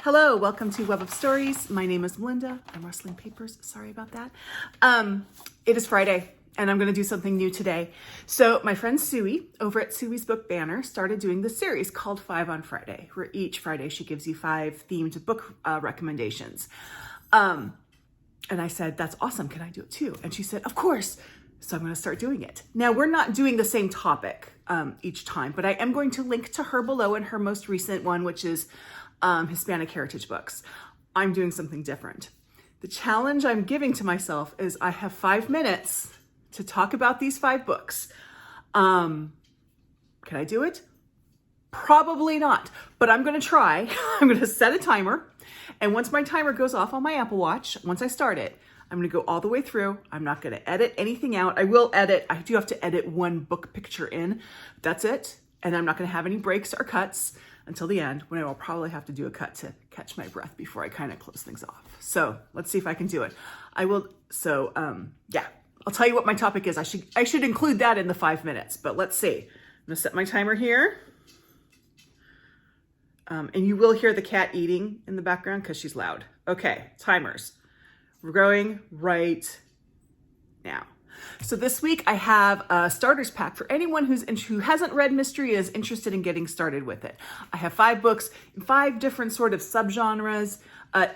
Hello, welcome to Web of Stories. My name is Melinda. I'm rustling papers. Sorry about that. It is Friday, and I'm going to do something new today. So my friend Suey over at Suey's Book Banner started doing this series called 5 on Friday, where each Friday she gives you 5 themed book recommendations. And I said, that's awesome. Can I do it too? And she said, of course. So I'm going to start doing it. Now, we're not doing the same topic each time, but I am going to link to her below in her most recent one, which is Hispanic heritage books. I'm doing something different. The challenge I'm giving to myself is I have 5 minutes to talk about these 5 books. Can I do it? Probably not, but I'm going to try. I'm going to set a timer. And once my timer goes off on my Apple Watch, once I start it, I'm going to go all the way through. I'm not going to edit anything out. I will edit. I do have to edit one book picture in. That's it. And I'm not going to have any breaks or cuts until the end, when I will probably have to do a cut to catch my breath before I kind of close things off. So let's see if I can do it. I will. So yeah, I'll tell you what my topic is. I should include that in the 5 minutes, but let's see. I'm going to set my timer here. And you will hear the cat eating in the background because she's loud. Okay, timers. We're going right now. So this week I have a starters pack for anyone who hasn't read mystery and is interested in getting started with it. I have 5 books, 5 different sort of subgenres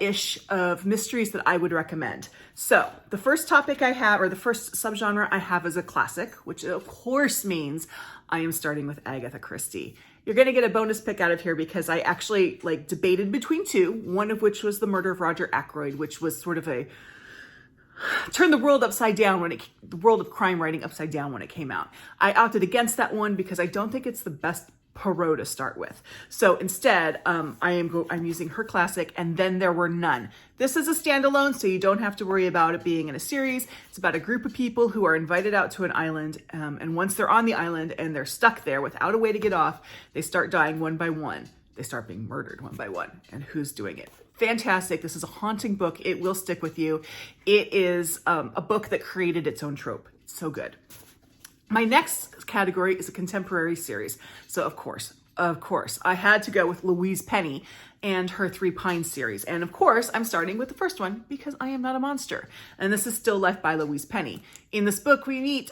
ish of mysteries that I would recommend. So the first topic I have, or the first subgenre I have, is a classic, which of course means I am starting with Agatha Christie. You're going to get a bonus pick out of here because I actually debated between 2, one of which was The Murder of Roger Ackroyd, which was sort of a turn the world upside down the world of crime writing upside down when it came out. I opted against that one because I don't think it's the best Poirot to start with. So instead, I'm using her classic, And Then There Were None. This is a standalone, so you don't have to worry about it being in a series. It's about a group of people who are invited out to an island, and once they're on the island and they're stuck there without a way to get off, they start dying one by one. They start being murdered one by one. And who's doing it? Fantastic. This is a haunting book. It will stick with you. It is a book that created its own trope. It's so good. My next category is a contemporary series. So of course, I had to go with Louise Penny and her 3 Pines series. And of course, I'm starting with the first one because I am not a monster. And this is Still Life by Louise Penny. In this book, we meet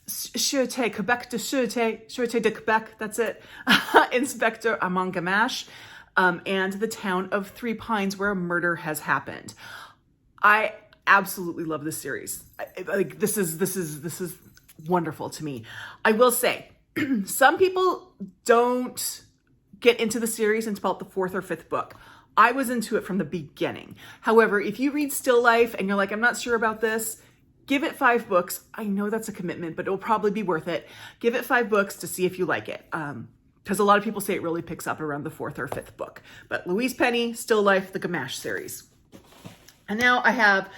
Sûreté Quebec de Sûreté de Quebec, that's it, Inspector Armand Gamache, and the town of 3 Pines where a murder has happened. I absolutely love this series. This is wonderful to me. I will say, some people don't get into the series until about the 4th or 5th book. I was into it from the beginning. However, if you read Still Life and you're like, I'm not sure about this, give it 5 books. I know that's a commitment, but it'll probably be worth it. Give it 5 books to see if you like it. Because a lot of people say it really picks up around the 4th or 5th book. But Louise Penny, Still Life, the Gamache series. And now I have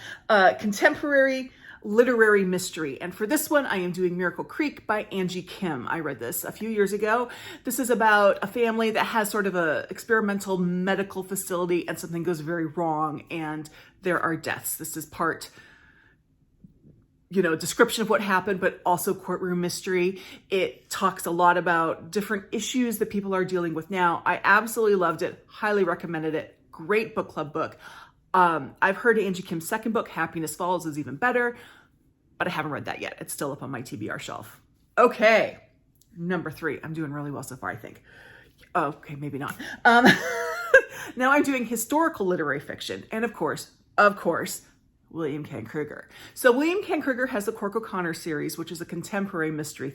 contemporary literary mystery. And for this one, I am doing Miracle Creek by Angie Kim. I read this a few years ago. This is about a family that has sort of a experimental medical facility and something goes very wrong and there are deaths. This is part description of what happened, but also courtroom mystery. It talks a lot about different issues that people are dealing with now. I absolutely loved it. Highly recommended it. Great book club book. I've heard Angie Kim's second book, Happiness Falls, is even better, but I haven't read that yet. It's still up on my TBR shelf. Okay, number 3. I'm doing really well so far, I think. Oh, okay, maybe not. Now I'm doing historical literary fiction, and of course, William K. Krueger. So William K. Krueger has the Cork O'Connor series, which is a contemporary mystery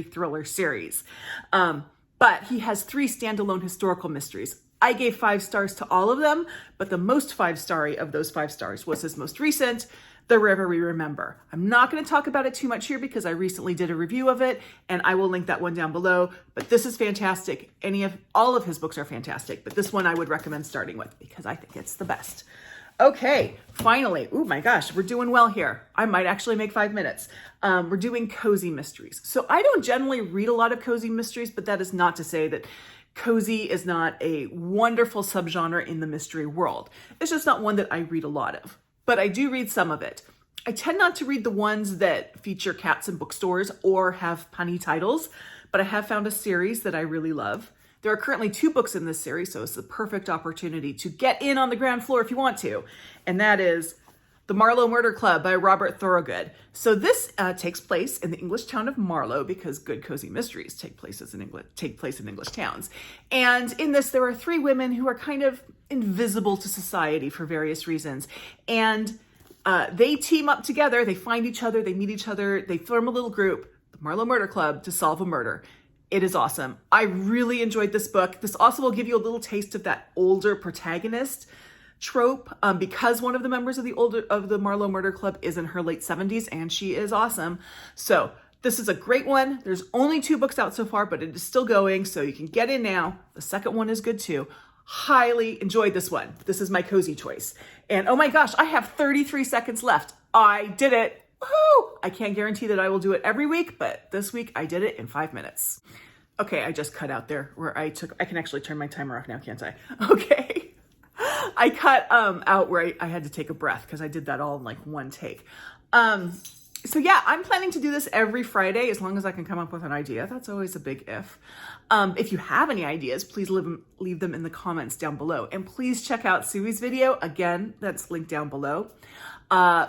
thriller series. But he has 3 standalone historical mysteries. I gave 5 stars to all of them, but the most 5-starry of those 5 stars was his most recent, The River We Remember. I'm not going to talk about it too much here because I recently did a review of it, and I will link that one down below. But this is fantastic. All of his books are fantastic, but this one I would recommend starting with because I think it's the best. Okay, finally, oh my gosh, we're doing well here. I might actually make 5 minutes. We're doing cozy mysteries. So I don't generally read a lot of cozy mysteries, but that is not to say that cozy is not a wonderful subgenre in the mystery world. It's just not one that I read a lot of, but I do read some of it. I tend not to read the ones that feature cats in bookstores or have punny titles, but I have found a series that I really love There are currently 2 books in this series, so it's the perfect opportunity to get in on the ground floor if you want to. And that is The Marlow Murder Club by Robert Thorogood. So this takes place in the English town of Marlow, because good cozy mysteries take place in English towns. And in this, there are 3 women who are kind of invisible to society for various reasons. And they team up together, they find each other, they meet each other, they form a little group, the Marlow Murder Club, to solve a murder. It is awesome. I really enjoyed this book. This also will give you a little taste of that older protagonist trope, because one of the members of the Marlow Murder Club is in her late 70s, and she is awesome. So this is a great one. There's only 2 books out so far, but it is still going, so you can get in now. The second one is good too. Highly enjoyed this one. This is my cozy choice. And oh my gosh, I have 33 seconds left. I did it. Woohoo! I can't guarantee that I will do it every week, but this week I did it in 5 minutes. Okay, I just cut out there where I can actually turn my timer off now, can't I? Okay. I cut out where I had to take a breath, because I did that all in like one take. So yeah, I'm planning to do this every Friday as long as I can come up with an idea. That's always a big if. If you have any ideas, please leave them in the comments down below. And please check out Sue's video. Again, that's linked down below.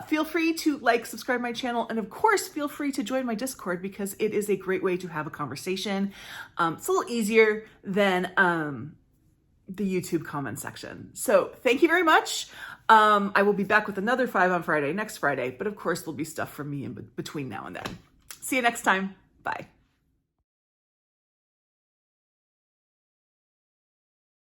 Feel free to subscribe my channel, and of course, feel free to join my Discord, because it is a great way to have a conversation. It's a little easier than the YouTube comment section. So thank you very much. I will be back with another 5 on Friday, next Friday, but of course there'll be stuff from me in between now and then. See you next time. Bye.